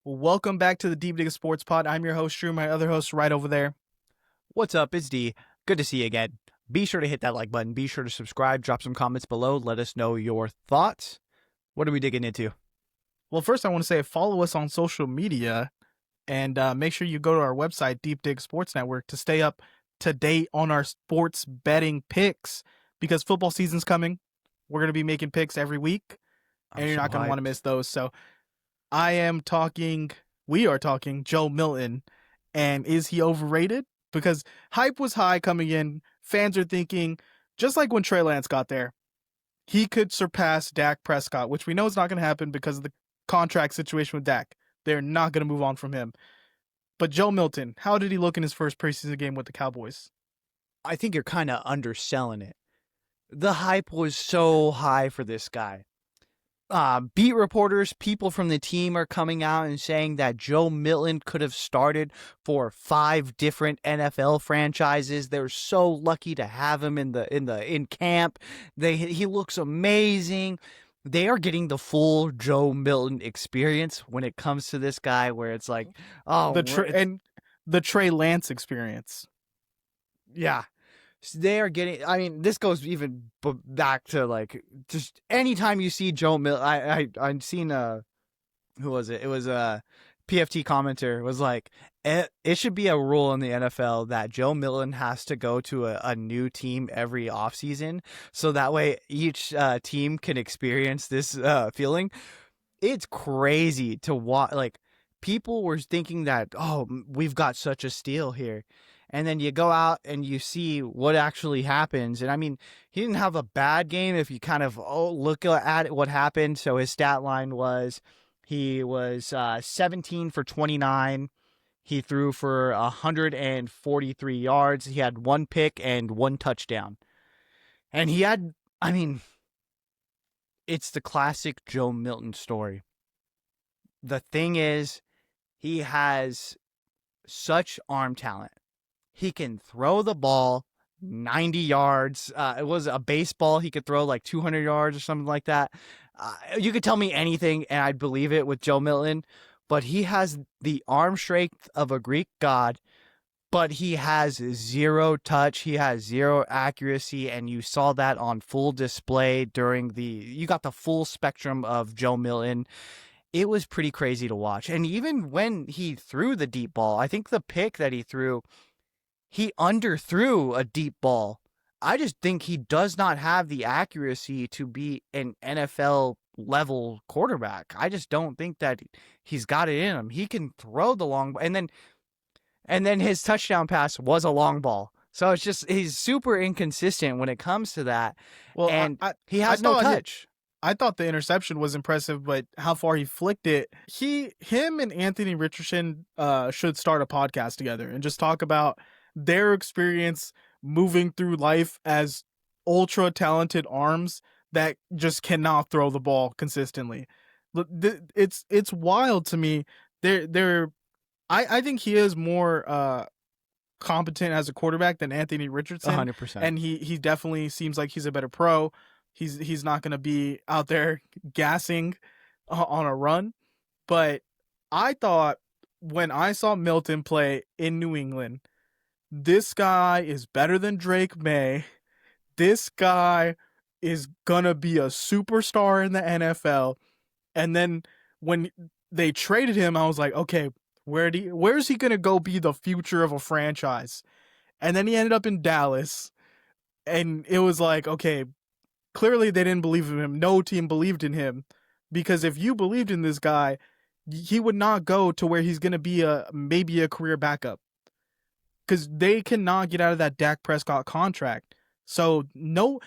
Welcome back to the Deep Dig Sports Pod. I'm your host, Drew. My other host, right over there. What's up? It's D. Good to see you again. Be sure to hit that like button. Be sure to subscribe. Drop some comments below. Let us know your thoughts. What are we digging into? Well, first, I want to say follow us on social media and make sure you go to our website, Deep Dig Sports Network, to stay up to date on our sports betting picks because football season's coming. We're going to be making picks every week, and you're not going to want to miss those. So we are talking Joe Milton, and is he overrated? Because hype was high coming in. Fans are thinking, just like when Trey Lance got there, he could surpass Dak Prescott, which we know is not going to happen because of the contract situation with Dak. They're not going to move on from him. But Joe Milton, how did he look in his first preseason game with the Cowboys? I think you're kind of underselling it. The hype was so high for this guy. Beat reporters, people from the team are coming out and saying that Joe Milton could have started for 5 different NFL franchises. They're so lucky to have him in camp. He looks amazing. They are getting the full Joe Milton experience when it comes to this guy, where it's like, the Trey Lance experience. Yeah. They are getting. I mean, this goes even back to like just anytime you see Joe Milton. I've seen who was it? It was a PFT commenter was like, it should be a rule in the NFL that Joe Milton has to go to a new team every offseason, so that way each team can experience this feeling. It's crazy to watch. Like, people were thinking that, oh, we've got such a steal here. And then you go out and you see what actually happens. And I mean, he didn't have a bad game if you kind of look at what happened. So his stat line was he was 17 for 29. He threw for 143 yards. He had 1 pick and 1 touchdown. And he had, I mean, it's the classic Joe Milton story. The thing is, he has such arm talent. He can throw the ball 90 yards. It was a baseball. He could throw like 200 yards or something like that. You could tell me anything and I'd believe it with Joe Milton. But he has the arm strength of a Greek god, but he has 0 touch. He has 0 accuracy. And you saw that on full display you got the full spectrum of Joe Milton. It was pretty crazy to watch. And even when he threw the deep ball, I think the pick that he threw, he underthrew a deep ball. I just think he does not have the accuracy to be an NFL level quarterback. I just don't think that he's got it in him. He can throw the long ball, and then his touchdown pass was a long ball. So it's just, he's super inconsistent when it comes to that. Well, and he has no touch. I thought the interception was impressive, but how far he flicked it. Him and Anthony Richardson should start a podcast together and just talk about their experience moving through life as ultra talented arms that just cannot throw the ball consistently. It's wild to me. I think he is more competent as a quarterback than Anthony Richardson. 100%. And he definitely seems like he's a better pro. He's not going to be out there gassing on a run. But I thought when I saw Milton play in New England, this guy is better than Drake May. This guy is going to be a superstar in the NFL. And then when they traded him, I was like, okay, where's he going to go be the future of a franchise? And then he ended up in Dallas. And it was like, okay, clearly they didn't believe in him. No team believed in him. Because if you believed in this guy, he would not go to where he's going to be maybe a career backup. Because they cannot get out of that Dak Prescott contract. So, no,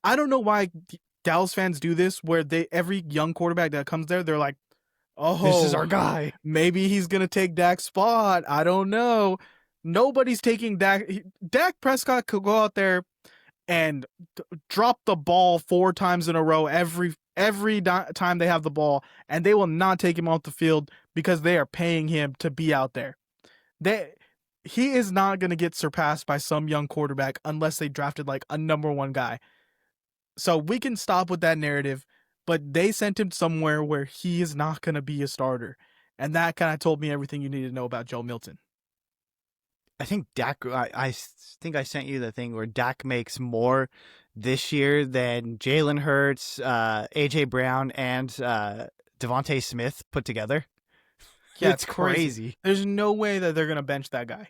I don't know why Dallas fans do this, where every young quarterback that comes there, they're like, oh, this is our guy. Maybe he's going to take Dak's spot. I don't know. Nobody's taking Dak. Dak Prescott could go out there and drop the ball 4 times in a row every time they have the ball, and they will not take him off the field because they are paying him to be out there. He is not going to get surpassed by some young quarterback unless they drafted like a number 1 guy. So we can stop with that narrative, but they sent him somewhere where he is not going to be a starter. And that kind of told me everything you need to know about Joe Milton. I think Dak. I think I sent you the thing where Dak makes more this year than Jalen Hurts, AJ Brown, and Devontae Smith put together. Yeah, It's it's crazy. crazy. There's no way that they're going to bench that guy.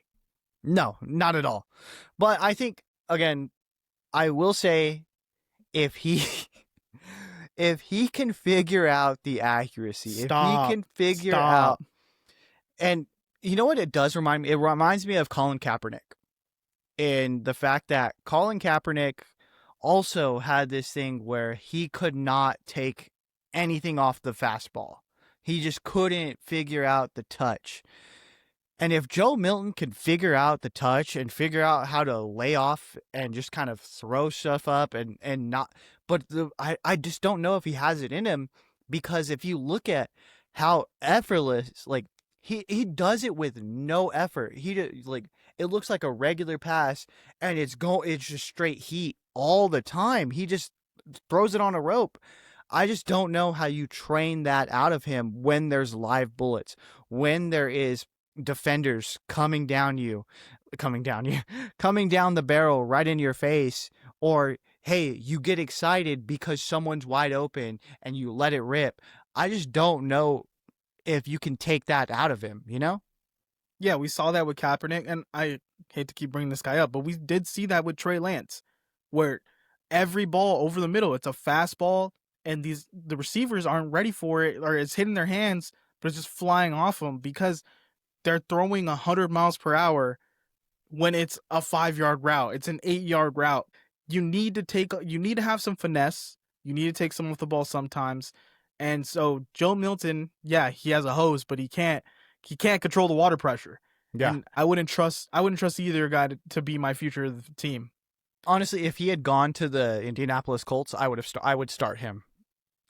No, not at all. But I think again, I will say if he if he can figure out the accuracy, if he Stop. can figure Stop. out, and you know what it does remind me? It reminds me of Colin Kaepernick. And the fact that Colin Kaepernick also had this thing where he could not take anything off the fastball. He just couldn't figure out the touch. And if Joe Milton can figure out the touch and figure out how to lay off and just kind of throw stuff up and not, but I just don't know if he has it in him, because if you look at how effortless, like he does it with no effort. Like it looks like a regular pass and it's just straight heat all the time. He just throws it on a rope. I just don't know how you train that out of him when there's live bullets, when there is defenders coming down the barrel right in your face, or hey, you get excited because someone's wide open and you let it rip. I just don't know if you can take that out of him, you know? Yeah, we saw that with Kaepernick, and I hate to keep bringing this guy up, but we did see that with Trey Lance, where every ball over the middle, it's a fastball, and the receivers aren't ready for it, or it's hitting their hands, but it's just flying off them because they're throwing 100 miles per hour when it's a 5-yard route. It's an 8-yard route. You need to have some finesse. You need to take some of the ball sometimes. And so Joe Milton, yeah, he has a hose, but he can't control the water pressure. Yeah. And I wouldn't trust either guy to be my future of the team. Honestly, if he had gone to the Indianapolis Colts, I would start him.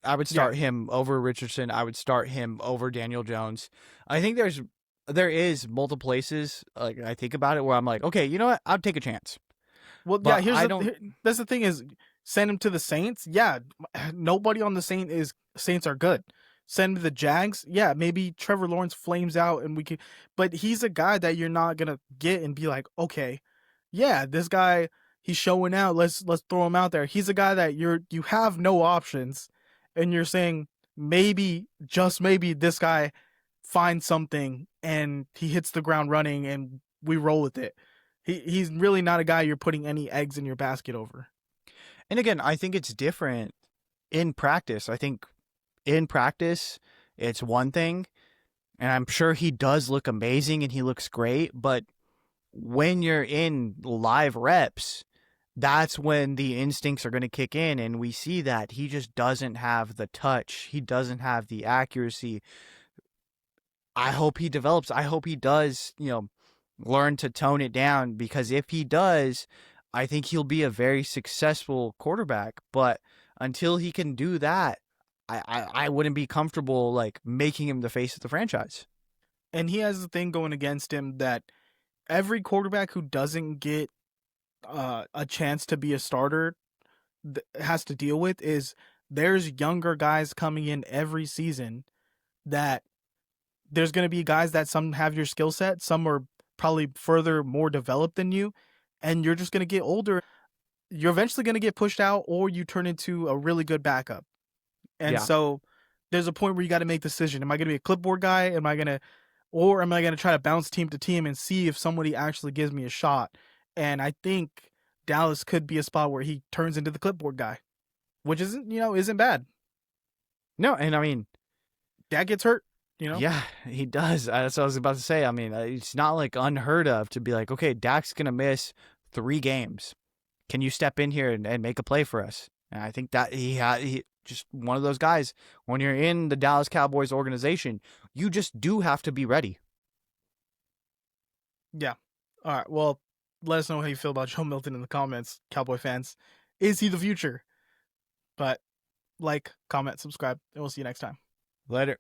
I would start him over Richardson. I would start him over Daniel Jones. I think there is multiple places, like I think about it, where I'm like, okay, you know what? I'll take a chance. Well, But yeah, that's the thing is, send him to the Saints. Yeah, nobody on the Saints are good. Send him to the Jags. Yeah, maybe Trevor Lawrence flames out and we can, but he's a guy that you're not gonna get and be like, okay, yeah, this guy, he's showing out. Let's throw him out there. He's a guy that you have no options, and you're saying maybe, just maybe, this guy finds something and he hits the ground running and we roll with it. He's really not a guy you're putting any eggs in your basket over. And again, I think it's different in practice. I think in practice, it's one thing, and I'm sure he does look amazing and he looks great, but when you're in live reps, that's when the instincts are going to kick in, and we see that he just doesn't have the touch. He doesn't have the accuracy. I hope he develops. I hope he does, learn to tone it down, because if he does, I think he'll be a very successful quarterback. But until he can do that, I wouldn't be comfortable like making him the face of the franchise. And he has the thing going against him that every quarterback who doesn't get a chance to be a starter has to deal with is there's younger guys coming in every season that there's going to be guys that some have your skill set, some are probably further more developed than you, and you're just going to get older. You're eventually going to get pushed out, or you turn into a really good backup. And so there's a point where you got to make a decision. Am I going to be a clipboard guy? Am I going to try to bounce team to team and see if somebody actually gives me a shot? And I think Dallas could be a spot where he turns into the clipboard guy, which isn't bad. No, and I mean, Dak gets hurt. Yeah, he does. That's what I was about to say. I mean, it's not like unheard of to be like, okay, Dak's going to miss 3 games. Can you step in here and make a play for us? And I think that he just one of those guys. When you're in the Dallas Cowboys organization, you just do have to be ready. Yeah. All right. Well, let us know how you feel about Joe Milton in the comments, Cowboy fans. Is he the future? But like, comment, subscribe, and we'll see you next time. Later.